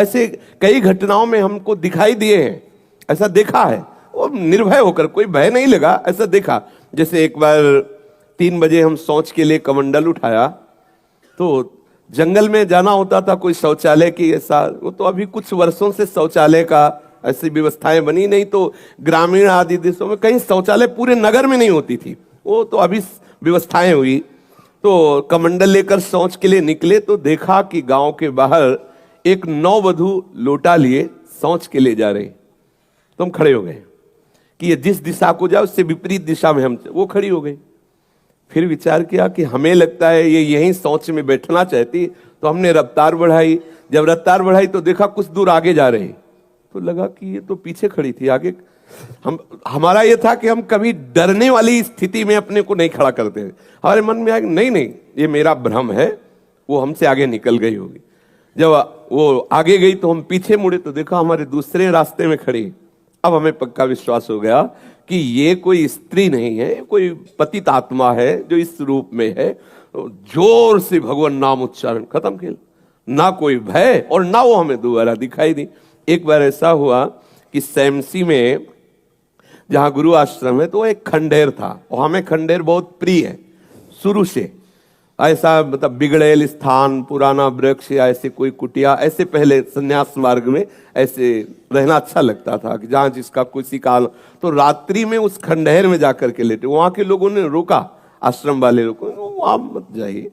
ऐसे कई घटनाओं में हमको दिखाई दिए हैं, ऐसा देखा है। वो निर्भय होकर, कोई भय नहीं लगा, ऐसा देखा। जैसे एक बार 3 बजे हम शौच के लिए कमंडल उठाया, तो जंगल में जाना होता था, कोई शौचालय की ऐसा, वो तो अभी कुछ वर्षों से शौचालय का ऐसी व्यवस्थाएं बनी नहीं, तो ग्रामीण आदि देशों में कहीं शौचालय पूरे नगर में नहीं होती थी, वो तो अभी व्यवस्थाएं हुई। तो कमंडल लेकर शौच के लिए निकले तो देखा कि गांव के बाहर एक नववधू लोटा लिए शौच के लिए जा रही। तो हम खड़े हो गए कि ये जिस दिशा को जाए उससे विपरीत दिशा में हम, वो खड़ी हो गई। फिर विचार किया कि हमें लगता है ये यहीं शौच में बैठना चाहती, तो हमने रफ्तार बढ़ाई। जब रफ्तार बढ़ाई तो देखा कुछ दूर आगे जा रही, तो लगा कि ये तो पीछे खड़ी थी, आगे। हमारा ये था कि हम कभी डरने वाली स्थिति में अपने को नहीं खड़ा करते। हमारे मन में आया नहीं नहीं, ये मेरा भ्रम है, वो हमसे आगे निकल गई होगी। जब वो आगे गई तो हम पीछे मुड़े तो देखा हमारे दूसरे रास्ते में खड़ी। अब हमें पक्का विश्वास हो गया कि ये कोई स्त्री नहीं है, कोई पतित आत्मा है जो इस रूप में है। तो जोर से भगवान नाम उच्चारण खत्म किया, ना कोई भय और ना वो हमें दोबारा दिखाई दी। एक बार ऐसा हुआ कि सैमसी में जहां गुरु आश्रम है, तो एक खंडेर था, और हमें खंडेर बहुत प्रिय है शुरू से। ऐसा मतलब बिगड़ेल स्थान, पुराना वृक्ष या ऐसे कोई कुटिया, ऐसे पहले संन्यास मार्ग में ऐसे रहना अच्छा लगता था कि जहां जिसका किसी काल। तो रात्रि में उस खंडहर में जाकर के लेटे, वहां के लोगों ने रोका, आश्रम वाले लोगों, वहां मत जाइए।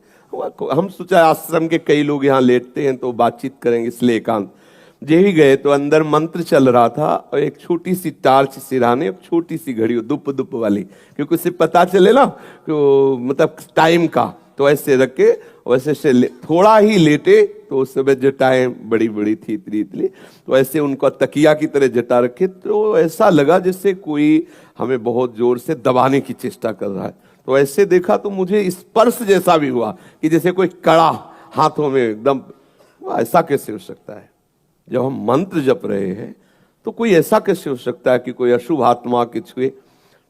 हम सोचा आश्रम के कई लोग यहाँ लेटते हैं तो बातचीत करेंगे, इसलिए एकांत। यही गए तो अंदर मंत्र चल रहा था, और एक छोटी सी टार्च सिराने, एक छोटी सी घड़ी दुप दुप वाली, क्योंकि उससे पता चले ना कि मतलब टाइम का। तो ऐसे रख के वैसे से थोड़ा ही लेटे, तो उस समय जटाएं बड़ी बड़ी थी, इतनी इतनी, तो ऐसे उनको तकिया की तरह जटा रखे। तो ऐसा लगा जैसे कोई हमें बहुत जोर से दबाने की चेष्टा कर रहा है। तो ऐसे देखा तो मुझे स्पर्श जैसा भी हुआ कि जैसे कोई कड़ा हाथों में एकदम। ऐसा कैसे हो सकता है? जब हम मंत्र जप रहे हैं तो कोई ऐसा कैसे हो सकता है कि कोई अशुभ आत्मा के छुए?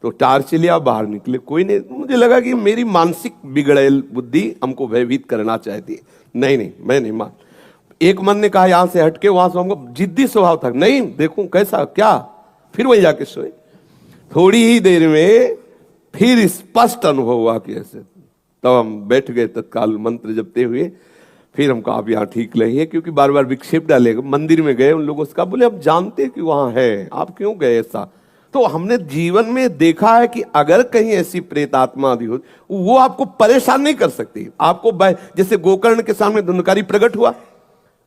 तो टार्च लिया, बाहर निकले, कोई नहीं। मुझे लगा कि मेरी मानसिक बिगड़ेल बुद्धि हमको भयभीत करना चाहती है। नहीं नहीं, मैं नहीं मान। एक मन ने कहा यहां से हटके, वहां से हमको जिद्दी स्वभाव था, नहीं देखूं कैसा क्या। फिर वही जाके सोए। थोड़ी ही देर में फिर स्पष्ट अनुभव हुआ कि ऐसे। तब हम बैठ गए तत्काल मंत्र जपते हुए। फिर हम कहा आप यहाँ ठीक नहीं है, क्योंकि बार बार विक्षेप डालेगा। मंदिर में गए, उन लोगों से कहा, बोले अब जानते कि वहां है, आप क्यों गए ऐसा? तो हमने जीवन में देखा है कि अगर कहीं ऐसी प्रेत आत्मा आदि हो, वो आपको परेशान नहीं कर सकती। आपको जैसे गोकर्ण के सामने धुंधकारी प्रकट हुआ,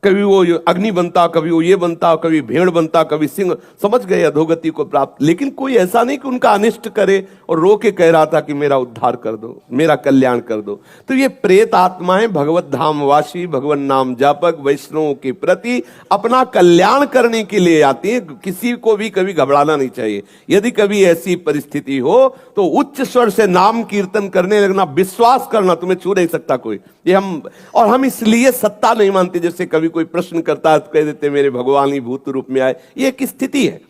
कभी वो अग्नि बनता, कभी वो ये बनता, कभी भेड़ बनता, कभी सिंह, समझ गए अधोगति को प्राप्त। लेकिन कोई ऐसा नहीं कि उनका अनिष्ट करे और रो के कह रहा था कि मेरा उद्धार कर दो, मेरा कल्याण कर दो। तो ये प्रेत आत्माएं भगवत धामवासी, भगवान नाम जापक वैष्णवों के प्रति अपना कल्याण करने के लिए आती है। किसी को भी कभी घबराना नहीं चाहिए। यदि कभी ऐसी परिस्थिति हो तो उच्च स्वर से नाम कीर्तन करने लगना, विश्वास करना, तुम्हें छू नहीं सकता कोई। ये हम इसलिए सत्ता नहीं मानते। जैसे कभी कोई प्रश्न करता है तो कह देते मेरे भगवान ही भूत रूप में आए। ये एक स्थिति है,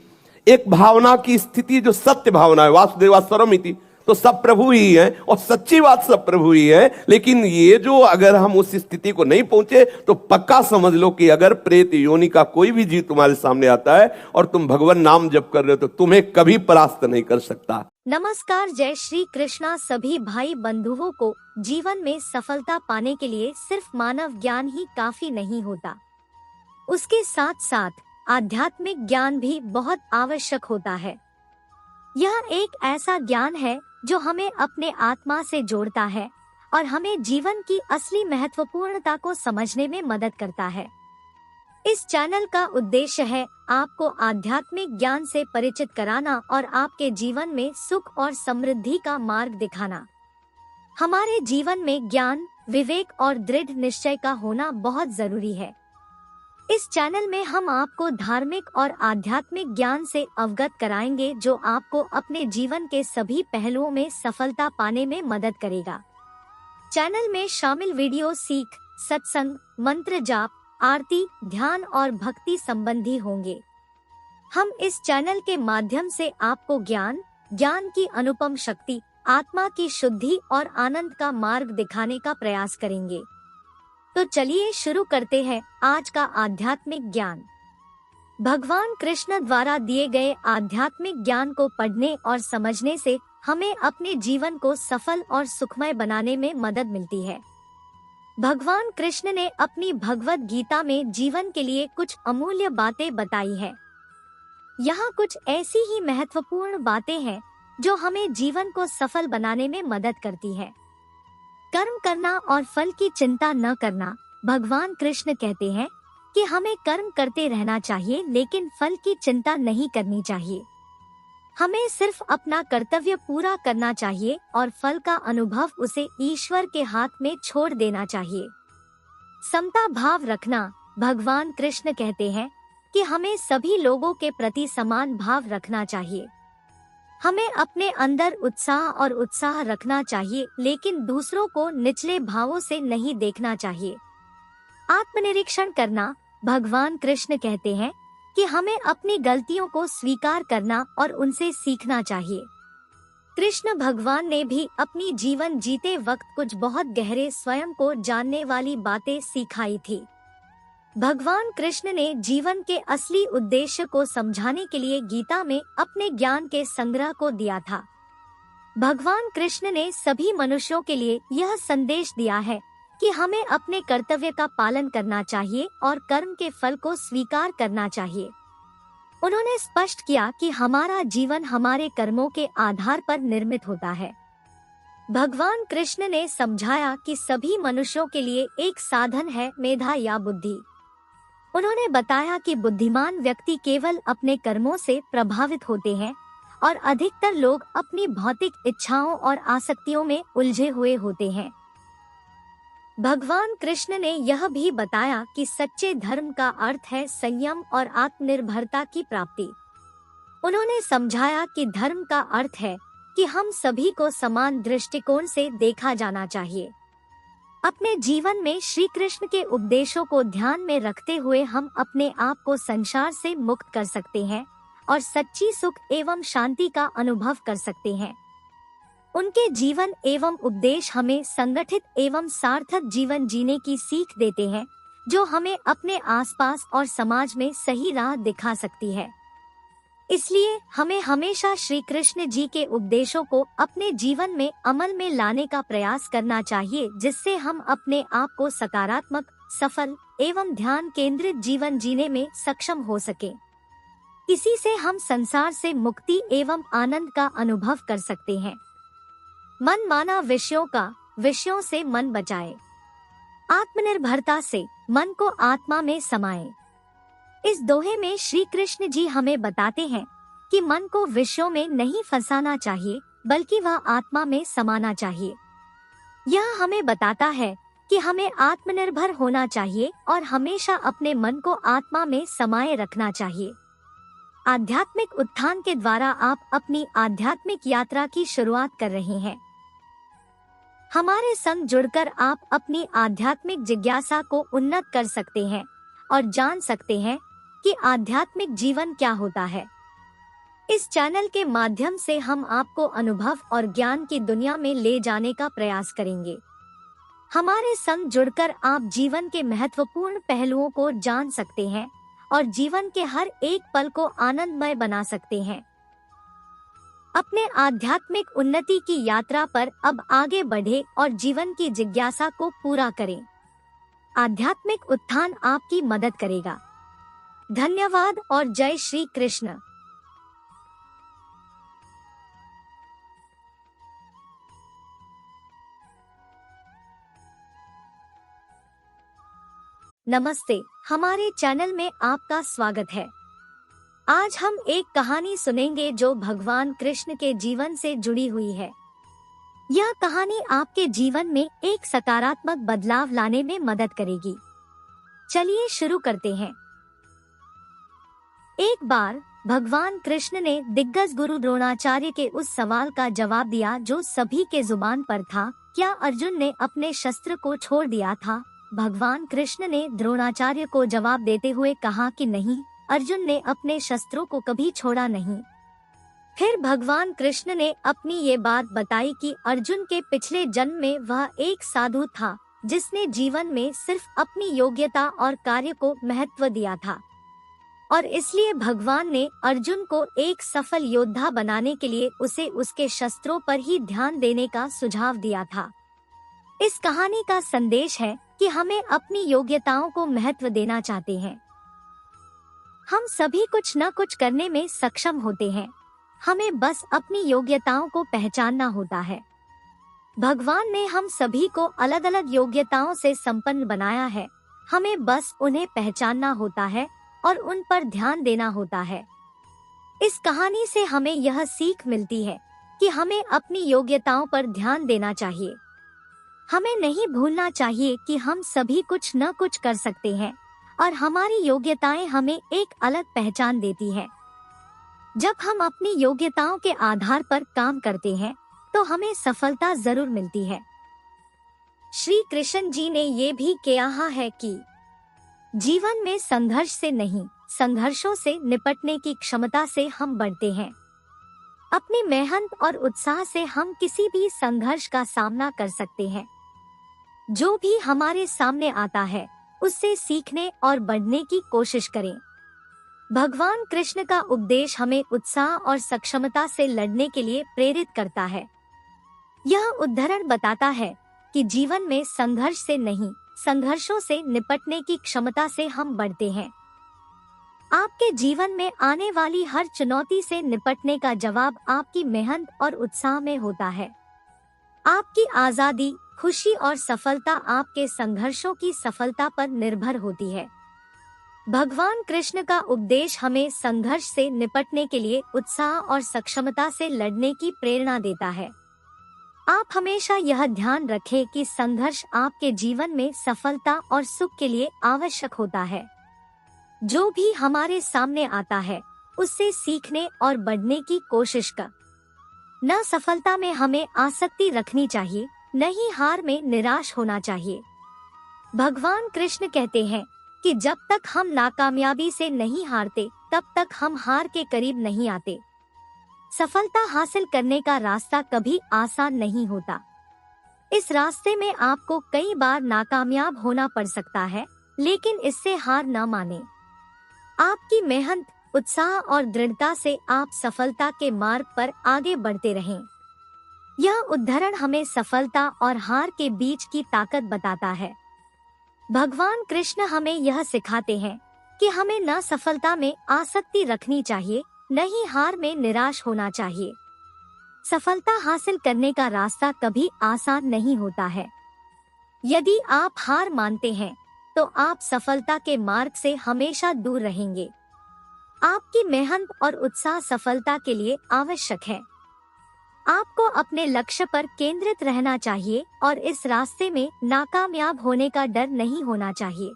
एक भावना की स्थिति जो सत्य भावना है। वासुदेवा सर्वमिति, तो सब प्रभु ही है, और सच्ची बात सब प्रभु ही है। लेकिन ये जो अगर हम उस स्थिति को नहीं पहुंचे तो पक्का समझ लो कि अगर प्रेत योनि का कोई भी जीव तुम्हारे सामने आता है और तुम भगवान नाम जप कर रहे हो तो तुम्हें कभी परास्त नहीं कर सकता। नमस्कार, जय श्री कृष्णा। सभी भाई बंधुओं को जीवन में सफलता पाने के लिए सिर्फ मानव ज्ञान ही काफी नहीं होता, उसके साथ साथ आध्यात्मिक ज्ञान भी बहुत आवश्यक होता है। यह एक ऐसा ज्ञान है जो हमें अपने आत्मा से जोड़ता है और हमें जीवन की असली महत्वपूर्णता को समझने में मदद करता है। इस चैनल का उद्देश्य है आपको आध्यात्मिक ज्ञान से परिचित कराना और आपके जीवन में सुख और समृद्धि का मार्ग दिखाना। हमारे जीवन में ज्ञान, विवेक और दृढ़ निश्चय का होना बहुत जरूरी है। इस चैनल में हम आपको धार्मिक और आध्यात्मिक ज्ञान से अवगत कराएंगे जो आपको अपने जीवन के सभी पहलुओं में सफलता पाने में मदद करेगा। चैनल में शामिल वीडियो सीख, सत्संग, मंत्र जाप, आरती, ध्यान और भक्ति संबंधी होंगे। हम इस चैनल के माध्यम से आपको ज्ञान की अनुपम शक्ति, आत्मा की शुद्धि और आनंद का मार्ग दिखाने का प्रयास करेंगे। तो चलिए शुरू करते हैं आज का आध्यात्मिक ज्ञान। भगवान कृष्ण द्वारा दिए गए आध्यात्मिक ज्ञान को पढ़ने और समझने से हमें अपने जीवन को सफल और सुखमय बनाने में मदद मिलती है। भगवान कृष्ण ने अपनी भगवत गीता में जीवन के लिए कुछ अमूल्य बातें बताई है। यहाँ कुछ ऐसी ही महत्वपूर्ण बातें हैं जो हमें जीवन को सफल बनाने में मदद करती है। कर्म करना और फल की चिंता न करना। भगवान कृष्ण कहते हैं कि हमें कर्म करते रहना चाहिए, लेकिन फल की चिंता नहीं करनी चाहिए। हमें सिर्फ अपना कर्तव्य पूरा करना चाहिए और फल का अनुभव उसे ईश्वर के हाथ में छोड़ देना चाहिए। समता भाव रखना। भगवान कृष्ण कहते हैं कि हमें सभी लोगों के प्रति समान भाव रखना चाहिए। हमें अपने अंदर उत्साह रखना चाहिए, लेकिन दूसरों को निचले भावों से नहीं देखना चाहिए। आत्मनिरीक्षण करना। भगवान कृष्ण कहते हैं कि हमें अपनी गलतियों को स्वीकार करना और उनसे सीखना चाहिए। कृष्ण भगवान ने भी अपनी जीवन जीते वक्त कुछ बहुत गहरे स्वयं को जानने वाली बातें सिखाई थी। भगवान कृष्ण ने जीवन के असली उद्देश्य को समझाने के लिए गीता में अपने ज्ञान के संग्रह को दिया था। भगवान कृष्ण ने सभी मनुष्यों के लिए यह संदेश दिया है कि हमें अपने कर्तव्य का पालन करना चाहिए और कर्म के फल को स्वीकार करना चाहिए। उन्होंने स्पष्ट किया कि हमारा जीवन हमारे कर्मों के आधार पर निर्मित होता है। भगवान कृष्ण ने समझाया कि सभी मनुष्यों के लिए एक साधन है मेधा या बुद्धि। उन्होंने बताया कि बुद्धिमान व्यक्ति केवल अपने कर्मों से प्रभावित होते हैं और अधिकतर लोग अपनी भौतिक इच्छाओं और आसक्तियों में उलझे हुए होते हैं। भगवान कृष्ण ने यह भी बताया कि सच्चे धर्म का अर्थ है संयम और आत्मनिर्भरता की प्राप्ति। उन्होंने समझाया कि धर्म का अर्थ है कि हम सभी को समान दृष्टिकोण से देखा जाना चाहिए। अपने जीवन में श्री कृष्ण के उपदेशों को ध्यान में रखते हुए हम अपने आप को संसार से मुक्त कर सकते हैं और सच्ची सुख एवं शांति का अनुभव कर सकते हैं। उनके जीवन एवं उपदेश हमें संगठित एवं सार्थक जीवन जीने की सीख देते हैं, जो हमें अपने आसपास और समाज में सही राह दिखा सकती है। इसलिए हमें हमेशा श्री कृष्ण जी के उपदेशों को अपने जीवन में अमल में लाने का प्रयास करना चाहिए, जिससे हम अपने आप को सकारात्मक, सफल एवं ध्यान केंद्रित जीवन जीने में सक्षम हो सके। इसी से हम संसार से मुक्ति एवं आनंद का अनुभव कर सकते हैं। मन माना विषयों से मन बचाए। आत्मनिर्भरता से मन को आत्मा में समाए। इस दोहे में श्री कृष्ण जी हमें बताते हैं कि मन को विषयों में नहीं फंसाना चाहिए, बल्कि वह आत्मा में समाना चाहिए। यह हमें बताता है कि हमें आत्मनिर्भर होना चाहिए और हमेशा अपने मन को आत्मा में समाये रखना चाहिए। आध्यात्मिक उत्थान के द्वारा आप अपनी आध्यात्मिक यात्रा की शुरुआत कर रहे हैं। हमारे संग जुड़कर आप अपनी आध्यात्मिक जिज्ञासा को उन्नत कर सकते हैं और जान सकते हैं कि आध्यात्मिक जीवन क्या होता है। इस चैनल के माध्यम से हम आपको अनुभव और ज्ञान की दुनिया में ले जाने का प्रयास करेंगे। हमारे संग जुड़कर आप जीवन के महत्वपूर्ण पहलुओं को जान सकते हैं और जीवन के हर एक पल को आनंदमय बना सकते हैं। अपने आध्यात्मिक उन्नति की यात्रा पर अब आगे बढ़े और जीवन की जिज्ञासा को पूरा करें। आध्यात्मिक उत्थान आपकी मदद करेगा। धन्यवाद और जय श्री कृष्ण। नमस्ते, हमारे चैनल में आपका स्वागत है। आज हम एक कहानी सुनेंगे जो भगवान कृष्ण के जीवन से जुड़ी हुई है। यह कहानी आपके जीवन में एक सकारात्मक बदलाव लाने में मदद करेगी। चलिए शुरू करते हैं। एक बार भगवान कृष्ण ने दिग्गज गुरु द्रोणाचार्य के उस सवाल का जवाब दिया जो सभी के जुबान पर था, क्या अर्जुन ने अपने शस्त्र को छोड़ दिया था? भगवान कृष्ण ने द्रोणाचार्य को जवाब देते हुए कहा कि नहीं, अर्जुन ने अपने शस्त्रों को कभी छोड़ा नहीं। फिर भगवान कृष्ण ने अपनी ये बात बताई कि अर्जुन के पिछले जन्म में वह एक साधु था जिसने जीवन में सिर्फ अपनी योग्यता और कार्य को महत्व दिया था, और इसलिए भगवान ने अर्जुन को एक सफल योद्धा बनाने के लिए उसे उसके शस्त्रों पर ही ध्यान देने का सुझाव दिया था। इस कहानी का संदेश है कि हमें अपनी योग्यताओं को महत्व देना चाहते हैं। हम सभी कुछ न कुछ करने में सक्षम होते हैं, हमें बस अपनी योग्यताओं को पहचानना होता है। भगवान ने हम सभी को अलग अलग योग्यताओं से संपन्न बनाया है, हमें बस उन्हें पहचानना होता है और उन पर ध्यान देना होता है। इस कहानी से हमें यह सीख मिलती है कि हमें अपनी योग्यताओं पर ध्यान देना चाहिए। हमें नहीं भूलना चाहिए कि हम सभी कुछ न कुछ कर सकते हैं और हमारी योग्यताएं हमें एक अलग पहचान देती हैं। जब हम अपनी योग्यताओं के आधार पर काम करते हैं तो हमें सफलता जरूर मिलती है। श्री कृष्ण जी ने ये भी कहा है कि जीवन में संघर्ष से नहीं, संघर्षों से निपटने की क्षमता से हम बढ़ते हैं। अपनी मेहनत और उत्साह से हम किसी भी संघर्ष का सामना कर सकते हैं। जो भी हमारे सामने आता है उससे सीखने और बढ़ने की कोशिश करें। भगवान कृष्ण का उपदेश हमें उत्साह और सक्षमता से लड़ने के लिए प्रेरित करता है। यह उदाहरण बताता है कि जीवन में संघर्ष से नहीं, संघर्षों से निपटने की क्षमता से हम बढ़ते हैं। आपके जीवन में आने वाली हर चुनौती से निपटने का जवाब आपकी मेहनत और उत्साह में होता है। आपकी आजादी, खुशी और सफलता आपके संघर्षों की सफलता पर निर्भर होती है। भगवान कृष्ण का उपदेश हमें संघर्ष से निपटने के लिए उत्साह और सक्षमता से लड़ने की प्रेरणा देता है। आप हमेशा यह ध्यान रखें कि संघर्ष आपके जीवन में सफलता और सुख के लिए आवश्यक होता है। जो भी हमारे सामने आता है उससे सीखने और बढ़ने की कोशिश कर। न सफलता में हमें आसक्ति रखनी चाहिए, न ही हार में निराश होना चाहिए। भगवान कृष्ण कहते हैं कि जब तक हम नाकामयाबी से नहीं हारते तब तक हम हार के करीब नहीं आते। सफलता हासिल करने का रास्ता कभी आसान नहीं होता। इस रास्ते में आपको कई बार नाकामयाब होना पड़ सकता है, लेकिन इससे हार न माने। आपकी मेहनत, उत्साह और दृढ़ता से आप सफलता के मार्ग पर आगे बढ़ते रहें। यह उदाहरण हमें सफलता और हार के बीच की ताकत बताता है। भगवान कृष्ण हमें यह सिखाते हैं कि हमें न सफलता में आसक्ति रखनी चाहिए, न ही हार में निराश होना चाहिए। सफलता हासिल करने का रास्ता कभी आसान नहीं होता है। यदि आप हार मानते हैं तो आप सफलता के मार्ग से हमेशा दूर रहेंगे। आपकी मेहनत और उत्साह सफलता के लिए आवश्यक है। आपको अपने लक्ष्य पर केंद्रित रहना चाहिए और इस रास्ते में नाकामयाब होने का डर नहीं होना चाहिए।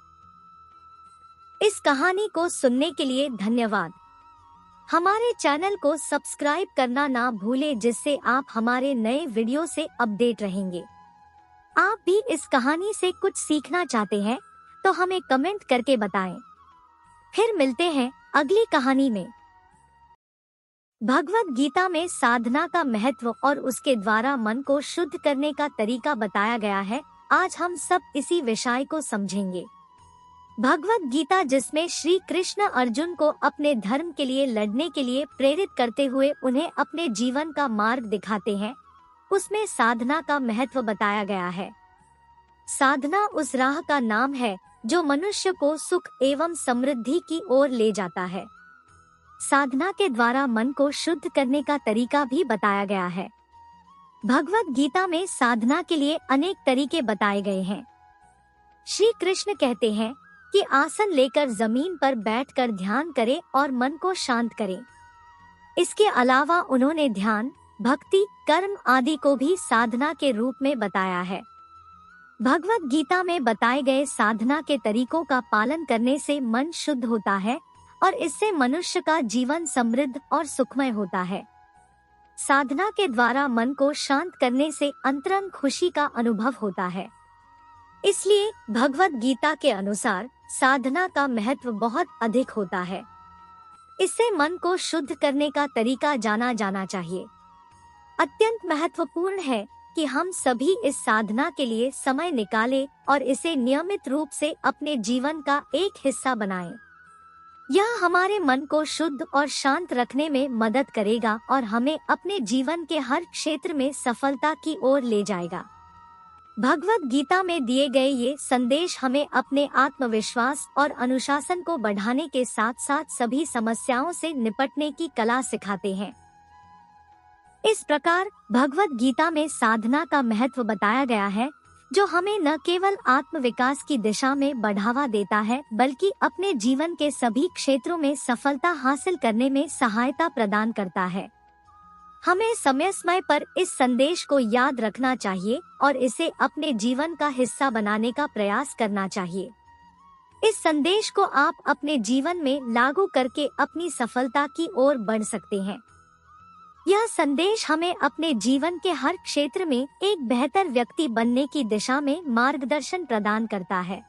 इस कहानी को सुनने के लिए धन्यवाद। हमारे चैनल को सब्सक्राइब करना ना भूलें, जिससे आप हमारे नए वीडियो से अपडेट रहेंगे। आप भी इस कहानी से कुछ सीखना चाहते हैं तो हमें कमेंट करके बताएं। फिर मिलते हैं अगली कहानी में। भगवद गीता में साधना का महत्व और उसके द्वारा मन को शुद्ध करने का तरीका बताया गया है। आज हम सब इसी विषय को समझेंगे। भगवद गीता, जिसमें श्री कृष्ण अर्जुन को अपने धर्म के लिए लड़ने के लिए प्रेरित करते हुए उन्हें अपने जीवन का मार्ग दिखाते हैं, उसमें साधना का महत्व बताया गया है। साधना उस राह का नाम है जो मनुष्य को सुख एवं समृद्धि की ओर ले जाता है। साधना के द्वारा मन को शुद्ध करने का तरीका भी बताया गया है। भगवद गीता में साधना के लिए अनेक तरीके बताए गए हैं। श्री कृष्ण कहते हैं कि आसन लेकर जमीन पर बैठकर ध्यान करें और मन को शांत करें। इसके अलावा उन्होंने ध्यान, भक्ति, कर्म आदि को भी साधना के रूप में बताया है। भगवद गीता में बताए गए साधना के तरीकों का पालन करने से मन शुद्ध होता है और इससे मनुष्य का जीवन समृद्ध और सुखमय होता है। साधना के द्वारा मन को शांत करने से अंतरंग खुशी का अनुभव होता है। इसलिए भगवद गीता के अनुसार साधना का महत्व बहुत अधिक होता है। इससे मन को शुद्ध करने का तरीका जाना जाना चाहिए। अत्यंत महत्वपूर्ण है कि हम सभी इस साधना के लिए समय निकालें और इसे नियमित रूप से अपने जीवन का एक हिस्सा बनाएं। यह हमारे मन को शुद्ध और शांत रखने में मदद करेगा और हमें अपने जीवन के हर क्षेत्र में सफलता की ओर ले जाएगा। भगवद गीता में दिए गए ये संदेश हमें अपने आत्मविश्वास और अनुशासन को बढ़ाने के साथ साथ सभी समस्याओं से निपटने की कला सिखाते हैं। इस प्रकार भगवद गीता में साधना का महत्व बताया गया है, जो हमें न केवल आत्मविकास की दिशा में बढ़ावा देता है, बल्कि अपने जीवन के सभी क्षेत्रों में सफलता हासिल करने में सहायता प्रदान करता है। हमें समय समय पर इस संदेश को याद रखना चाहिए और इसे अपने जीवन का हिस्सा बनाने का प्रयास करना चाहिए। इस संदेश को आप अपने जीवन में लागू करके अपनी सफलता की ओर बढ़ सकते हैं। यह संदेश हमें अपने जीवन के हर क्षेत्र में एक बेहतर व्यक्ति बनने की दिशा में मार्गदर्शन प्रदान करता है।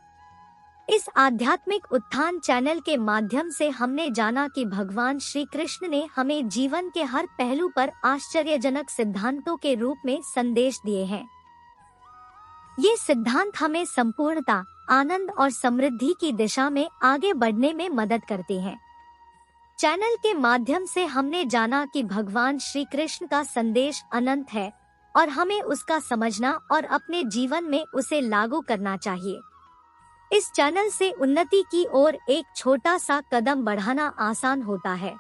इस आध्यात्मिक उत्थान चैनल के माध्यम से हमने जाना कि भगवान श्री कृष्ण ने हमें जीवन के हर पहलू पर आश्चर्यजनक सिद्धांतों के रूप में संदेश दिए हैं। ये सिद्धांत हमें संपूर्णता, आनंद और समृद्धि की दिशा में आगे बढ़ने में मदद करते हैं। चैनल के माध्यम से हमने जाना कि भगवान श्री कृष्ण का संदेश अनंत है और हमें उसका समझना और अपने जीवन में उसे लागू करना चाहिए। इस चैनल से उन्नति की ओर एक छोटा सा कदम बढ़ाना आसान होता है।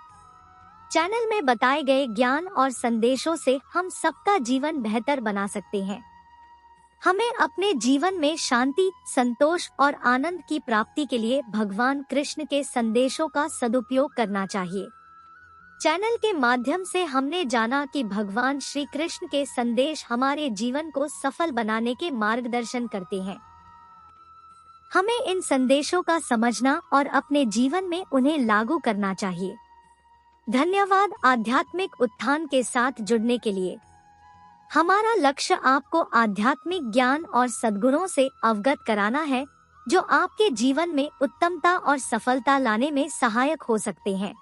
चैनल में बताए गए ज्ञान और संदेशों से हम सबका जीवन बेहतर बना सकते हैं। हमें अपने जीवन में शांति, संतोष और आनंद की प्राप्ति के लिए भगवान कृष्ण के संदेशों का सदुपयोग करना चाहिए। चैनल के माध्यम से हमने जाना कि भगवान श्री कृष्ण के संदेश हमारे जीवन को सफल बनाने के मार्गदर्शन करते हैं। हमें इन संदेशों का समझना और अपने जीवन में उन्हें लागू करना चाहिए। धन्यवाद आध्यात्मिक उत्थान के साथ जुड़ने के लिए। हमारा लक्ष्य आपको आध्यात्मिक ज्ञान और सद्गुणों से अवगत कराना है, जो आपके जीवन में उत्तमता और सफलता लाने में सहायक हो सकते हैं।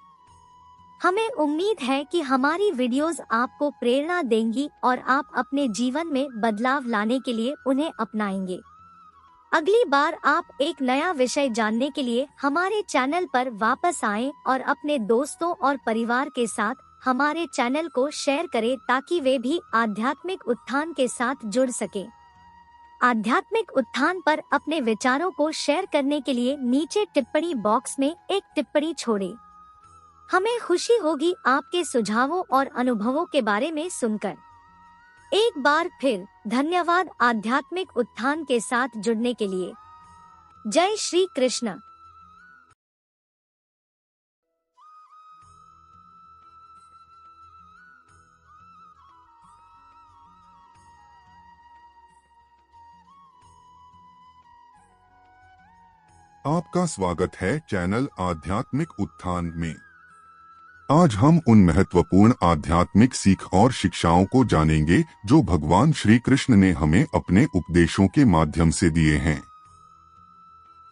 हमें उम्मीद है कि हमारी वीडियोस आपको प्रेरणा देंगी और आप अपने जीवन में बदलाव लाने के लिए उन्हें अपनाएंगे। अगली बार आप एक नया विषय जानने के लिए हमारे चैनल पर वापस आएं और अपने दोस्तों और परिवार के साथ हमारे चैनल को शेयर करें ताकि वे भी आध्यात्मिक उत्थान के साथ जुड़ सकें। आध्यात्मिक उत्थान पर अपने विचारों को शेयर करने के लिए नीचे टिप्पणी बॉक्स में एक टिप्पणी छोड़ें। हमें खुशी होगी आपके सुझावों और अनुभवों के बारे में सुनकर। एक बार फिर धन्यवाद आध्यात्मिक उत्थान के साथ जुड़ने के लिए। जय श्री कृष्ण। आपका स्वागत है चैनल आध्यात्मिक उत्थान में। आज हम उन महत्वपूर्ण आध्यात्मिक सीख और शिक्षाओं को जानेंगे जो भगवान श्री कृष्ण ने हमें अपने उपदेशों के माध्यम से दिए हैं।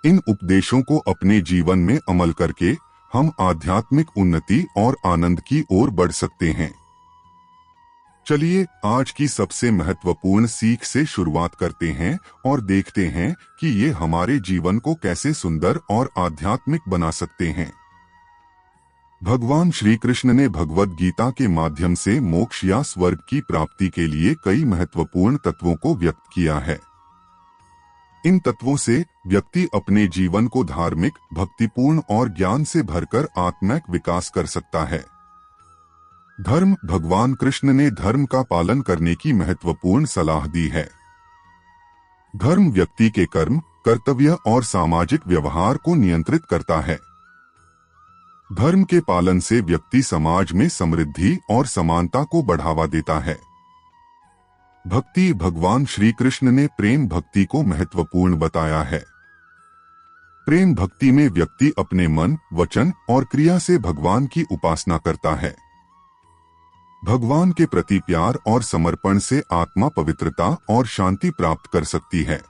इन उपदेशों को अपने जीवन में अमल करके हम आध्यात्मिक उन्नति और आनंद की ओर बढ़ सकते हैं। चलिए आज की सबसे महत्वपूर्ण सीख से शुरुआत करते हैं और देखते हैं कि ये हमारे जीवन को कैसे सुंदर और आध्यात्मिक बना सकते हैं। भगवान श्री कृष्ण ने भगवद गीता के माध्यम से मोक्ष या स्वर्ग की प्राप्ति के लिए कई महत्वपूर्ण तत्वों को व्यक्त किया है। इन तत्वों से व्यक्ति अपने जीवन को धार्मिक, भक्तिपूर्ण और ज्ञान से भरकर आत्मिक विकास कर सकता है। धर्म। भगवान कृष्ण ने धर्म का पालन करने की महत्वपूर्ण सलाह दी है। धर्म व्यक्ति के कर्म, कर्तव्य और सामाजिक व्यवहार को नियंत्रित करता है। धर्म के पालन से व्यक्ति समाज में समृद्धि और समानता को बढ़ावा देता है। भक्ति। भगवान श्री कृष्ण ने प्रेम भक्ति को महत्वपूर्ण बताया है। प्रेम भक्ति में व्यक्ति अपने मन, वचन और क्रिया से भगवान की उपासना करता है। भगवान के प्रति प्यार और समर्पण से आत्मा पवित्रता और शांति प्राप्त कर सकती है।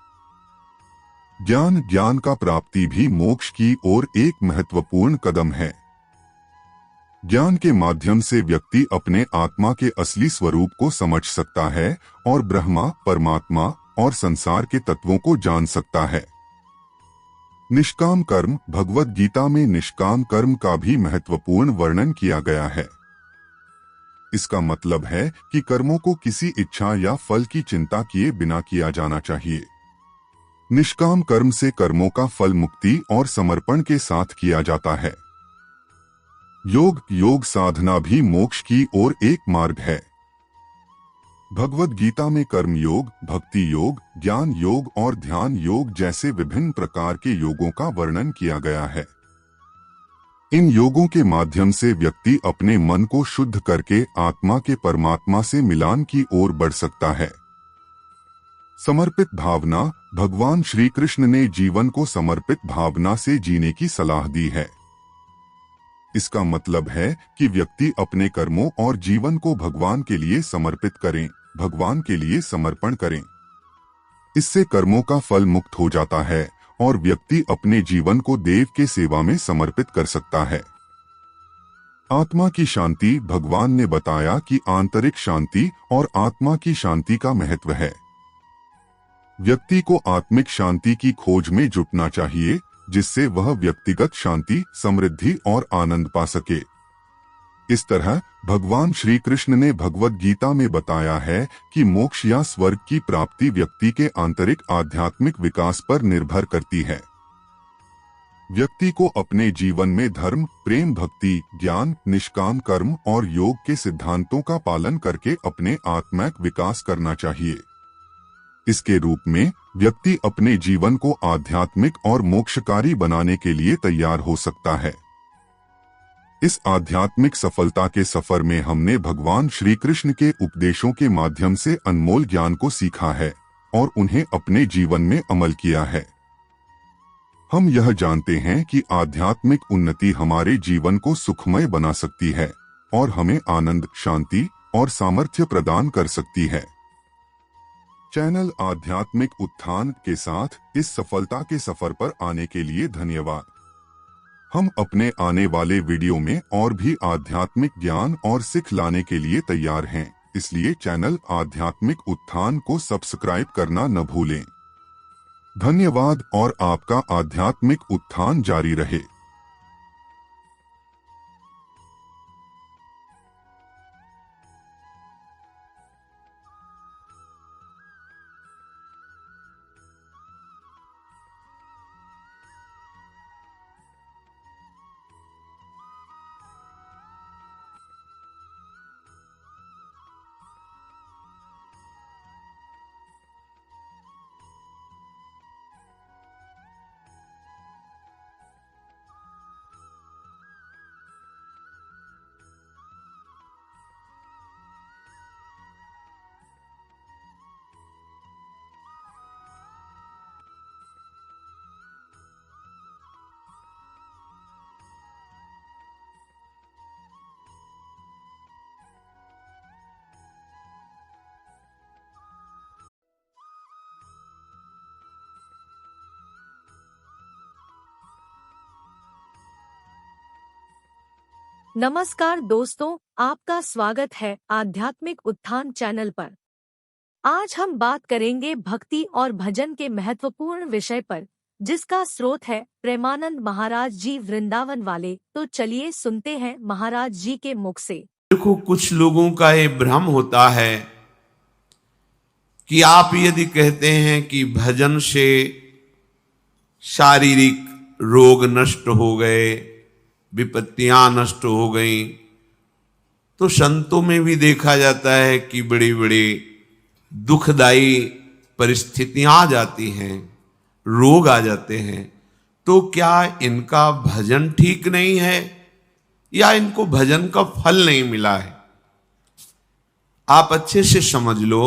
ज्ञान। ज्ञान का प्राप्ति भी मोक्ष की ओर एक महत्वपूर्ण कदम है। ज्ञान के माध्यम से व्यक्ति अपने आत्मा के असली स्वरूप को समझ सकता है और ब्रह्मा, परमात्मा और संसार के तत्वों को जान सकता है। निष्काम कर्म, भगवद गीता में निष्काम कर्म का भी महत्वपूर्ण वर्णन किया गया है। इसका मतलब है कि कर्मों को किसी इच्छा या फल की चिंता किए बिना किया जाना चाहिए। निष्काम कर्म से कर्मों का फल मुक्ति और समर्पण के साथ किया जाता है। योग साधना भी मोक्ष की ओर एक मार्ग है। भगवद गीता में कर्म योग, भक्ति योग, ज्ञान योग और ध्यान योग जैसे विभिन्न प्रकार के योगों का वर्णन किया गया है। इन योगों के माध्यम से व्यक्ति अपने मन को शुद्ध करके आत्मा के परमात्मा से मिलान की ओर बढ़ सकता है। समर्पित भावना, भगवान श्री कृष्ण ने जीवन को समर्पित भावना से जीने की सलाह दी है। इसका मतलब है कि व्यक्ति अपने कर्मों और जीवन को भगवान के लिए समर्पित करें, भगवान के लिए समर्पण करें। इससे कर्मों का फल मुक्त हो जाता है और व्यक्ति अपने जीवन को देव के सेवा में समर्पित कर सकता है। आत्मा की शांति, भगवान ने बताया कि आंतरिक शांति और आत्मा की शांति का महत्व है। व्यक्ति को आत्मिक शांति की खोज में जुटना चाहिए, जिससे वह व्यक्तिगत शांति, समृद्धि और आनंद पा सके। इस तरह भगवान श्री कृष्ण ने भगवद गीता में बताया है कि मोक्ष या स्वर्ग की प्राप्ति व्यक्ति के आंतरिक आध्यात्मिक विकास पर निर्भर करती है। व्यक्ति को अपने जीवन में धर्म, प्रेम, भक्ति, ज्ञान, निष्काम कर्म और योग के सिद्धांतों का पालन करके अपने आत्मिक विकास करना चाहिए। इसके रूप में व्यक्ति अपने जीवन को आध्यात्मिक और मोक्षकारी बनाने के लिए तैयार हो सकता है। इस आध्यात्मिक सफलता के सफर में हमने भगवान श्री कृष्ण के उपदेशों के माध्यम से अनमोल ज्ञान को सीखा है और उन्हें अपने जीवन में अमल किया है। हम यह जानते हैं कि आध्यात्मिक उन्नति हमारे जीवन को सुखमय बना सकती है और हमें आनंद, शांति और सामर्थ्य प्रदान कर सकती है। चैनल आध्यात्मिक उत्थान के साथ इस सफलता के सफर पर आने के लिए धन्यवाद। हम अपने आने वाले वीडियो में और भी आध्यात्मिक ज्ञान और सीख लाने के लिए तैयार हैं, इसलिए चैनल आध्यात्मिक उत्थान को सब्सक्राइब करना न भूलें। धन्यवाद और आपका आध्यात्मिक उत्थान जारी रहे। नमस्कार दोस्तों, आपका स्वागत है आध्यात्मिक उत्थान चैनल पर। आज हम बात करेंगे भक्ति और भजन के महत्वपूर्ण विषय पर, जिसका स्रोत है प्रेमानंद महाराज जी वृंदावन वाले। तो चलिए सुनते हैं महाराज जी के मुख से। देखो, कुछ लोगों का ये भ्रम होता है कि आप यदि कहते हैं कि भजन से शारीरिक रोग नष्ट हो गए, विपत्तियां नष्ट हो गई, तो संतों में भी देखा जाता है कि बड़ी बड़ी दुखदायी परिस्थितियां आ जाती हैं, रोग आ जाते हैं। तो क्या इनका भजन ठीक नहीं है या इनको भजन का फल नहीं मिला है? आप अच्छे से समझ लो,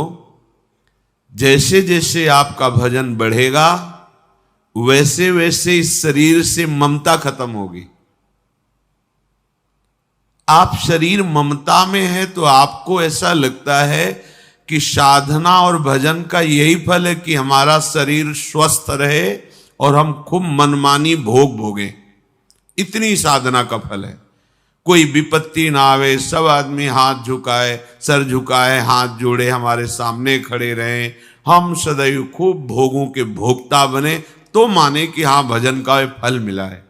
जैसे जैसे आपका भजन बढ़ेगा वैसे वैसे इस शरीर से ममता खत्म होगी। आप शरीर ममता में है तो आपको ऐसा लगता है कि साधना और भजन का यही फल है कि हमारा शरीर स्वस्थ रहे और हम खूब मनमानी भोग भोगें। इतनी साधना का फल है। कोई विपत्ति ना आवे, सब आदमी हाथ झुकाए, सर झुकाए, हाथ जोड़े हमारे सामने खड़े रहें, हम सदैव खूब भोगों के भोक्ता बने, तो माने कि हाँ भजन का फल मिला है।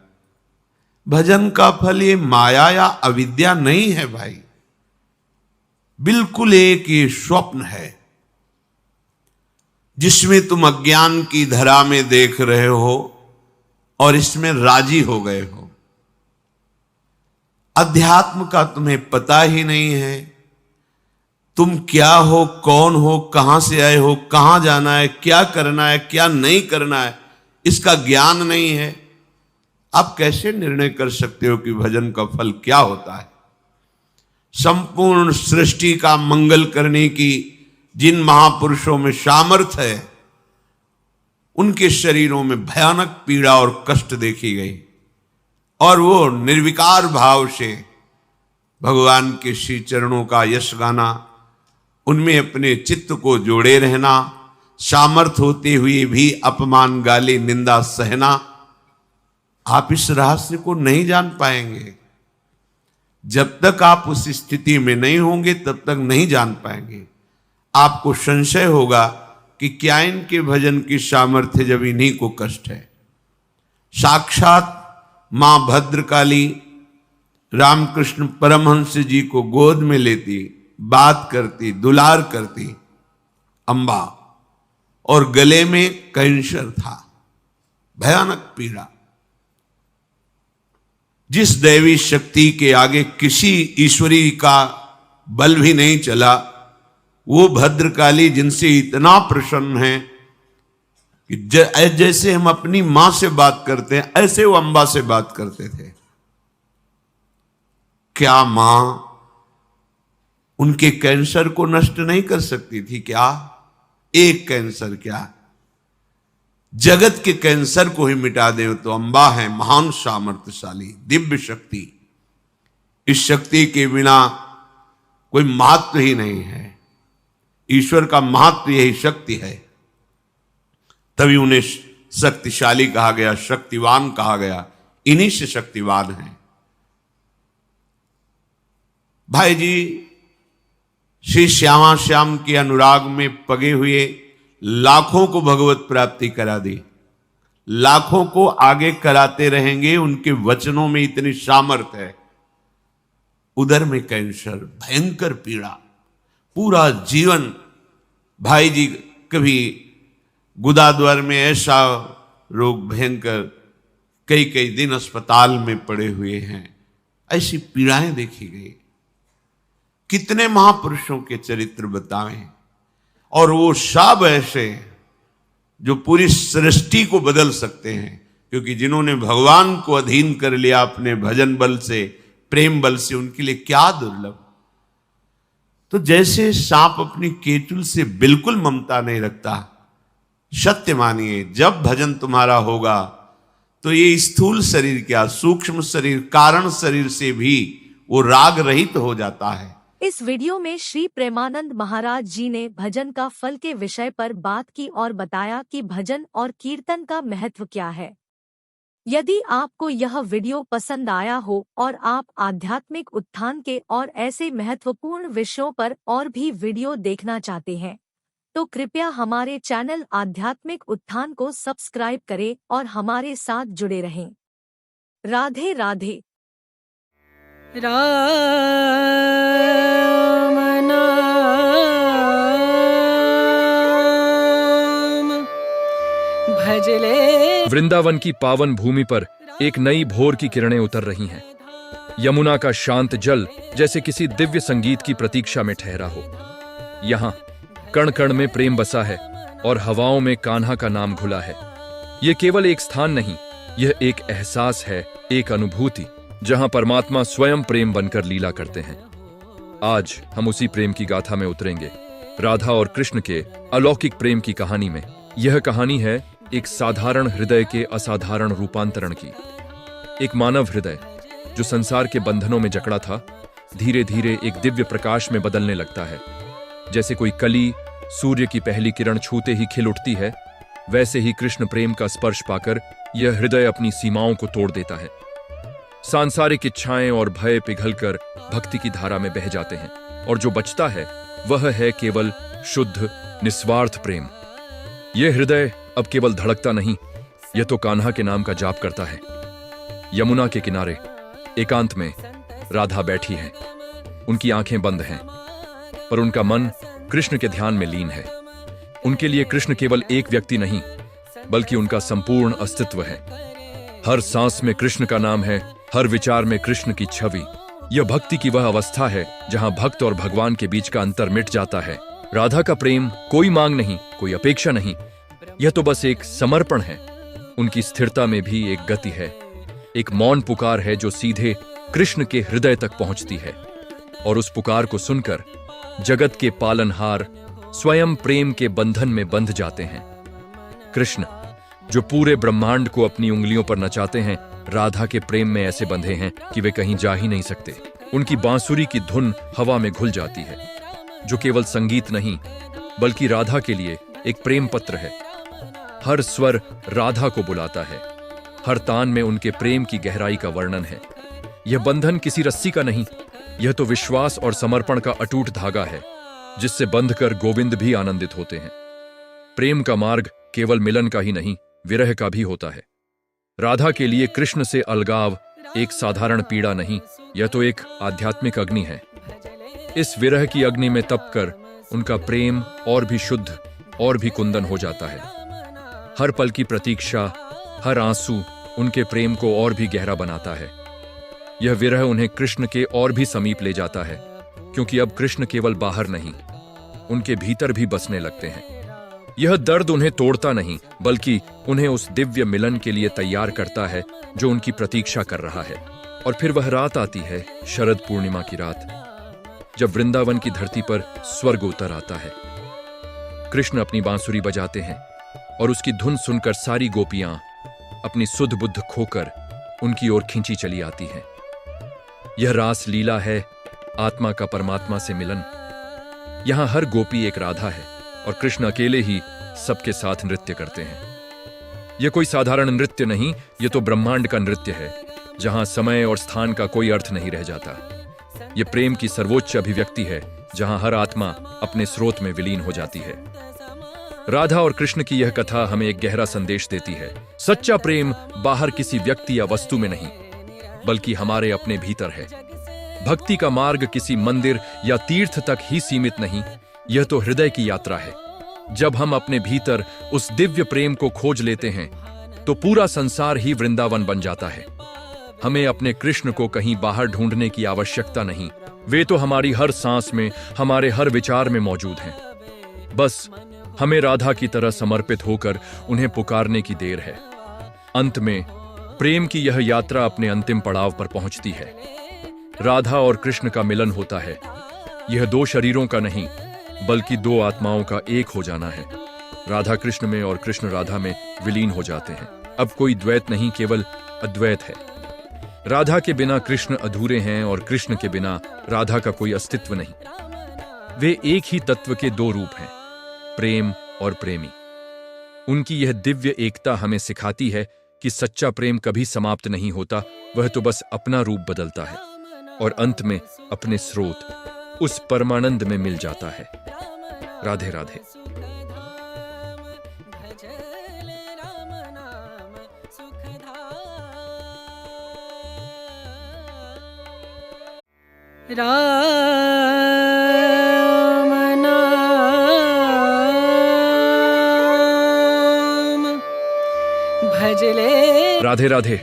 भजन का फल ये माया या अविद्या नहीं है भाई, बिल्कुल एक ये स्वप्न है जिसमें तुम अज्ञान की धरा में देख रहे हो और इसमें राजी हो गए हो। अध्यात्म का तुम्हें पता ही नहीं है, तुम क्या हो, कौन हो, कहां से आए हो, कहां जाना है, क्या करना है, क्या नहीं करना है, इसका ज्ञान नहीं है। आप कैसे निर्णय कर सकते हो कि भजन का फल क्या होता है? संपूर्ण सृष्टि का मंगल करने की जिन महापुरुषों में सामर्थ्य है, उनके शरीरों में भयानक पीड़ा और कष्ट देखी गई, और वो निर्विकार भाव से भगवान के श्री चरणों का यश गाना, उनमें अपने चित्त को जोड़े रहना, सामर्थ होते हुए भी अपमान, गाली, निंदा सहना। आप इस रहस्य को नहीं जान पाएंगे। जब तक आप उस स्थिति में नहीं होंगे तब तक नहीं जान पाएंगे। आपको संशय होगा कि क्या इनके भजन की सामर्थ्य जब इन्हीं को कष्ट है। साक्षात मां भद्रकाली रामकृष्ण परमहंस जी को गोद में लेती, बात करती, दुलार करती अंबा, और गले में कैंसर था, भयानक पीड़ा। जिस दैवी शक्ति के आगे किसी ईश्वरी का बल भी नहीं चला, वो भद्रकाली जिनसे इतना प्रसन्न है कि जैसे हम अपनी मां से बात करते हैं, ऐसे वो अंबा से बात करते थे। क्या मां उनके कैंसर को नष्ट नहीं कर सकती थी क्या? एक कैंसर क्या, जगत के कैंसर को ही मिटा दे तो अंबा है महान सामर्थ्यशाली दिव्य शक्ति। इस शक्ति के बिना कोई महत्व ही नहीं है। ईश्वर का महत्व यही शक्ति है, तभी उन्हें शक्तिशाली कहा गया, शक्तिवान कहा गया। इन्हीं से शक्तिवान है। भाई जी श्री श्यामा श्याम के अनुराग में पगे हुए लाखों को भगवत प्राप्ति करा दी, लाखों को आगे कराते रहेंगे। उनके वचनों में इतनी सामर्थ्य है। उदर में कैंसर, भयंकर पीड़ा, पूरा जीवन भाई जी कभी गुदाद्वार में ऐसा रोग भयंकर, कई कई दिन अस्पताल में पड़े हुए हैं। ऐसी पीड़ाएं देखी गई। कितने महापुरुषों के चरित्र बताएं, और वो सब ऐसे जो पूरी सृष्टि को बदल सकते हैं, क्योंकि जिन्होंने भगवान को अधीन कर लिया अपने भजन बल से, प्रेम बल से, उनके लिए क्या दुर्लभ। तो जैसे सांप अपनी केचुल से बिल्कुल ममता नहीं रखता, सत्य मानिए जब भजन तुम्हारा होगा तो ये स्थूल शरीर क्या, सूक्ष्म शरीर, कारण शरीर से भी वो राग रहित हो जाता है। इस वीडियो में श्री प्रेमानंद महाराज जी ने भजन का फल के विषय पर बात की और बताया कि भजन और कीर्तन का महत्व क्या है। यदि आपको यह वीडियो पसंद आया हो और आप आध्यात्मिक उत्थान के और ऐसे महत्वपूर्ण विषयों पर और भी वीडियो देखना चाहते हैं, तो कृपया हमारे चैनल आध्यात्मिक उत्थान को सब्सक्राइब करें और हमारे साथ जुड़े रहें। राधे राधे। राम नाम भजले। वृंदावन की पावन भूमि पर एक नई भोर की किरणें उतर रही हैं। यमुना का शांत जल जैसे किसी दिव्य संगीत की प्रतीक्षा में ठहरा हो। यहाँ कण कण में प्रेम बसा है और हवाओं में कान्हा का नाम घुला है। ये केवल एक स्थान नहीं, यह एक एहसास है, एक अनुभूति, जहां परमात्मा स्वयं प्रेम बनकर लीला करते हैं। आज हम उसी प्रेम की गाथा में उतरेंगे, राधा और कृष्ण के अलौकिक प्रेम की कहानी में। यह कहानी है एक साधारण हृदय के असाधारण रूपांतरण की। एक मानव हृदय जो संसार के बंधनों में जकड़ा था, धीरे धीरे एक दिव्य प्रकाश में बदलने लगता है। जैसे कोई कली सूर्य की पहली किरण छूते ही खिल उठती है, वैसे ही कृष्ण प्रेम का स्पर्श पाकर यह हृदय अपनी सीमाओं को तोड़ देता है। सांसारिक इच्छाएं और भय पिघलकर भक्ति की धारा में बह जाते हैं, और जो बचता है वह है केवल शुद्ध निस्वार्थ प्रेम। यह हृदय अब केवल धड़कता नहीं, यह तो कान्हा के नाम का जाप करता है। यमुना के किनारे एकांत में राधा बैठी है। उनकी आंखें बंद हैं, पर उनका मन कृष्ण के ध्यान में लीन है। उनके लिए कृष्ण केवल एक व्यक्ति नहीं, बल्कि उनका संपूर्ण अस्तित्व है। हर सांस में कृष्ण का नाम है, हर विचार में कृष्ण की छवि। यह भक्ति की वह अवस्था है जहां भक्त और भगवान के बीच का अंतर मिट जाता है। राधा का प्रेम कोई मांग नहीं, कोई अपेक्षा नहीं, यह तो बस एक समर्पण है। उनकी स्थिरता में भी एक गति है, एक मौन पुकार है जो सीधे कृष्ण के हृदय तक पहुंचती है। और उस पुकार को सुनकर जगत के पालनहार स्वयं प्रेम के बंधन में बंध जाते हैं। कृष्ण जो पूरे ब्रह्मांड को अपनी उंगलियों पर नचाते हैं, राधा के प्रेम में ऐसे बंधे हैं कि वे कहीं जा ही नहीं सकते। उनकी बांसुरी की धुन हवा में घुल जाती है, जो केवल संगीत नहीं बल्कि राधा के लिए एक प्रेम पत्र है। हर स्वर राधा को बुलाता है, हर तान में उनके प्रेम की गहराई का वर्णन है। यह बंधन किसी रस्सी का नहीं, यह तो विश्वास और समर्पण का अटूट धागा है, जिससे बंधकर गोविंद भी आनंदित होते हैं। प्रेम का मार्ग केवल मिलन का ही नहीं, विरह का भी होता है। राधा के लिए कृष्ण से अलगाव एक साधारण पीड़ा नहीं, यह तो एक आध्यात्मिक अग्नि है। इस विरह की अग्नि में तपकर उनका प्रेम और भी शुद्ध और भी कुंदन हो जाता है। हर पल की प्रतीक्षा, हर आंसू उनके प्रेम को और भी गहरा बनाता है। यह विरह उन्हें कृष्ण के और भी समीप ले जाता है, क्योंकि अब कृष्ण केवल बाहर नहीं, उनके भीतर भी बसने लगते हैं। यह दर्द उन्हें तोड़ता नहीं, बल्कि उन्हें उस दिव्य मिलन के लिए तैयार करता है जो उनकी प्रतीक्षा कर रहा है। और फिर वह रात आती है, शरद पूर्णिमा की रात, जब वृंदावन की धरती पर स्वर्ग उतर आता है। कृष्ण अपनी बांसुरी बजाते हैं और उसकी धुन सुनकर सारी गोपियां अपनी सुध बुद्ध खोकर उनकी ओर खींची चली आती हैं। यह रास लीला है, आत्मा का परमात्मा से मिलन। यहां हर गोपी एक राधा है और कृष्ण अकेले ही सबके साथ नृत्य करते हैं। यह कोई साधारण नृत्य नहीं, यह तो ब्रह्मांड का नृत्य है, जहां समय और स्थान का कोई अर्थ नहीं रह जाता। यह प्रेम की सर्वोच्च अभिव्यक्ति है, जहां हर आत्मा अपने स्रोत में विलीन हो जाती है। राधा और कृष्ण की यह कथा हमें एक गहरा संदेश देती है। सच्चा प्रेम बाहर किसी व्यक्ति या वस्तु में नहीं, बल्कि हमारे अपने भीतर है। भक्ति का मार्ग किसी मंदिर या तीर्थ तक ही सीमित नहीं, यह तो हृदय की यात्रा है। जब हम अपने भीतर उस दिव्य प्रेम को खोज लेते हैं, तो पूरा संसार ही वृंदावन बन जाता है। हमें अपने कृष्ण को कहीं बाहर ढूंढने की आवश्यकता नहीं, वे तो हमारी हर सांस में, हमारे हर विचार में मौजूद हैं। बस हमें राधा की तरह समर्पित होकर उन्हें पुकारने की देर है। अंत में प्रेम की यह यात्रा अपने अंतिम पड़ाव पर पहुंचती है। राधा और कृष्ण का मिलन होता है। यह दो शरीरों का नहीं, बल्कि दो आत्माओं का एक हो जाना है। राधा कृष्ण में और कृष्ण राधा में विलीन हो जाते हैं। अब कोई द्वैत नहीं, केवल अद्वैत है। राधा के बिना कृष्ण अधूरे हैं और कृष्ण के बिना राधा का कोई अस्तित्व नहीं। वे एक ही तत्व के दो रूप हैं, प्रेम और प्रेमी। उनकी यह दिव्य एकता हमें सिखाती है कि सच्चा प्रेम कभी समाप्त नहीं होता, वह तो बस अपना रूप बदलता है और अंत में अपने स्रोत, उस परमानंद में मिल जाता है। राधे राधे। राम नाम भजले। राधे राधे।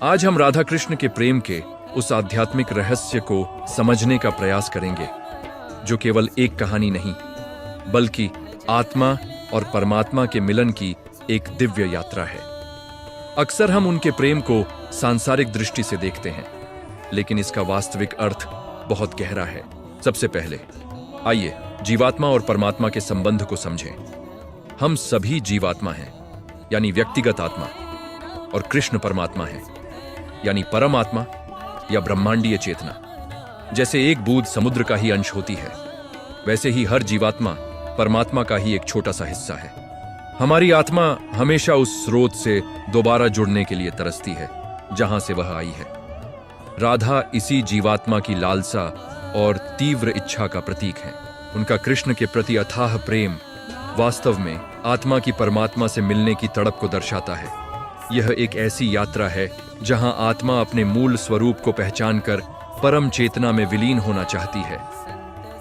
आज हम राधा कृष्ण के प्रेम के उस आध्यात्मिक रहस्य को समझने का प्रयास करेंगे, जो केवल एक कहानी नहीं, बल्कि आत्मा और परमात्मा के मिलन की एक दिव्य यात्रा है। अक्सर हम उनके प्रेम को सांसारिक दृष्टि से देखते हैं, लेकिन इसका वास्तविक अर्थ बहुत गहरा है। सबसे पहले आइए जीवात्मा और परमात्मा के संबंध को समझें। हम सभी जीवात्मा हैं, यानी व्यक्तिगत आत्मा, और कृष्ण परमात्मा है, यानी परमात्मा या ब्रह्मांडीय चेतना। जैसे एक बूंद समुद्र का ही अंश होती है, वैसे ही हर जीवात्मा परमात्मा का ही एक छोटा सा हिस्सा है। हमारी आत्मा हमेशा उस स्रोत से दोबारा जुड़ने के लिए तरसती है, जहां से वह आई है। राधा इसी जीवात्मा की लालसा और तीव्र इच्छा का प्रतीक है। उनका कृष्ण के प्रति अथाह प्रेम वास्तव में आत्मा की परमात्मा से मिलने की तड़प को दर्शाता है। यह एक ऐसी यात्रा है जहां आत्मा अपने मूल स्वरूप को पहचानकर परम चेतना में विलीन होना चाहती है।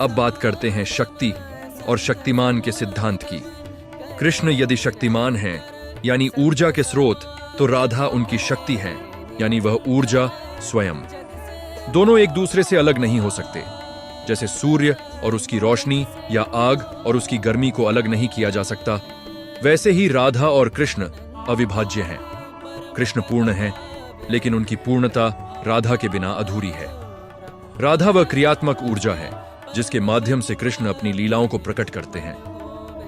अब बात करते हैं शक्ति और शक्तिमान के सिद्धांत की। कृष्ण यदि शक्तिमान हैं, यानी ऊर्जा के स्रोत, तो राधा उनकी शक्ति है, यानी वह ऊर्जा स्वयं। दोनों एक दूसरे से अलग नहीं हो सकते। जैसे सूर्य और उसकी रोशनी या आग और उसकी गर्मी को अलग नहीं किया जा सकता, वैसे ही राधा और कृष्ण अविभाज्य हैं। कृष्ण पूर्ण हैं, लेकिन उनकी पूर्णता राधा के बिना अधूरी है। राधा वह क्रियात्मक ऊर्जा है जिसके माध्यम से कृष्ण अपनी लीलाओं को प्रकट करते हैं।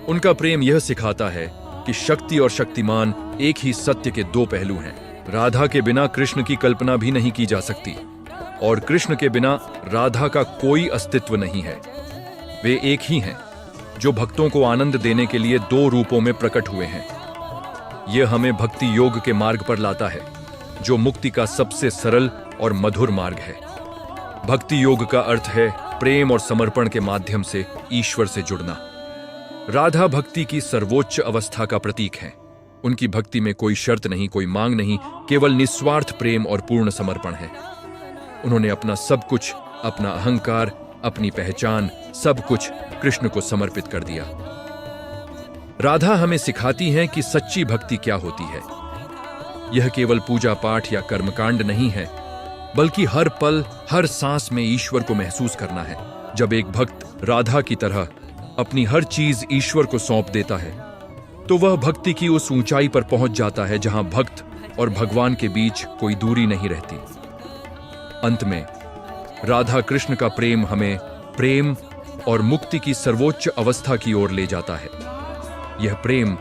उनका प्रेम यह सिखाता है कि शक्ति और शक्तिमान एक ही सत्य के दो पहलू हैं। राधा के बिना कृष्ण की कल्पना भी नहीं की जा सकती, और कृष्ण के बिना राधा का कोई अस्तित्व नहीं है। वे एक ही हैं जो भक्तों को आनंद देने के लिए दो रूपों में प्रकट हुए हैं। यह हमें भक्ति योग के मार्ग पर लाता है, जो मुक्ति का सबसे सरल और मधुर मार्ग है। भक्ति योग का अर्थ है प्रेम और समर्पण के माध्यम से ईश्वर से जुड़ना। राधा भक्ति की सर्वोच्च अवस्था का प्रतीक है। उनकी भक्ति में कोई शर्त नहीं, कोई मांग नहीं, केवल निस्वार्थ प्रेम और पूर्ण समर्पण है। उन्होंने अपना सब कुछ, अपना अहंकार, अपनी पहचान, सब कुछ कृष्ण को समर्पित कर दिया। राधा हमें सिखाती हैं कि सच्ची भक्ति क्या होती है। यह केवल पूजा पाठ या कर्मकांड नहीं है, बल्कि हर पल, हर सांस में ईश्वर को महसूस करना है। जब एक भक्त राधा की तरह अपनी हर चीज ईश्वर को सौंप देता है, तो वह भक्ति की उस ऊंचाई पर पहुंच जाता है जहां भक्त और भगवान के बीच कोई दूरी नहीं रहती। अंत में राधा कृष्ण का प्रेम हमें प्रेम और मुक्ति की सर्वोच्च अवस्था की ओर ले जाता है। यह प्रेम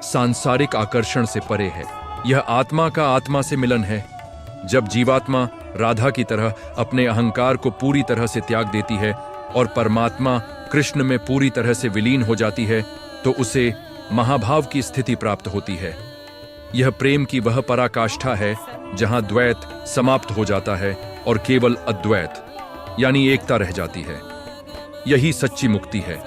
सांसारिक आकर्षण से परे है। यह आत्मा का आत्मा से मिलन है। जब जीवात्मा राधा की तरह अपने अहंकार को पूरी तरह से त्याग देती है और परमात्मा कृष्ण में पूरी तरह से विलीन हो जाती है, तो उसे महाभाव की स्थिति प्राप्त होती है। यह प्रेम की वह पराकाष्ठा है जहां द्वैत समाप्त हो जाता है और केवल अद्वैत यानी एकता रह जाती है। यही सच्ची मुक्ति है,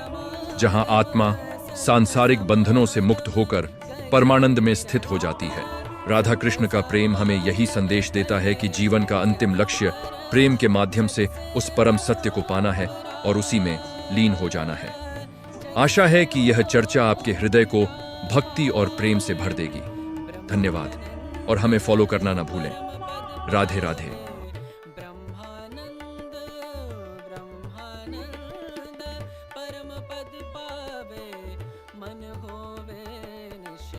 जहां आत्मा सांसारिक बंधनों से मुक्त होकर परमानंद में स्थित हो जाती है। राधा कृष्ण का प्रेम हमें यही संदेश देता है कि जीवन का अंतिम लक्ष्य प्रेम के माध्यम से उस परम सत्य को पाना है और उसी में लीन हो जाना है। आशा है कि यह चर्चा आपके हृदय को भक्ति और प्रेम से भर देगी। धन्यवाद, और हमें फॉलो करना न भूलें। राधे राधे।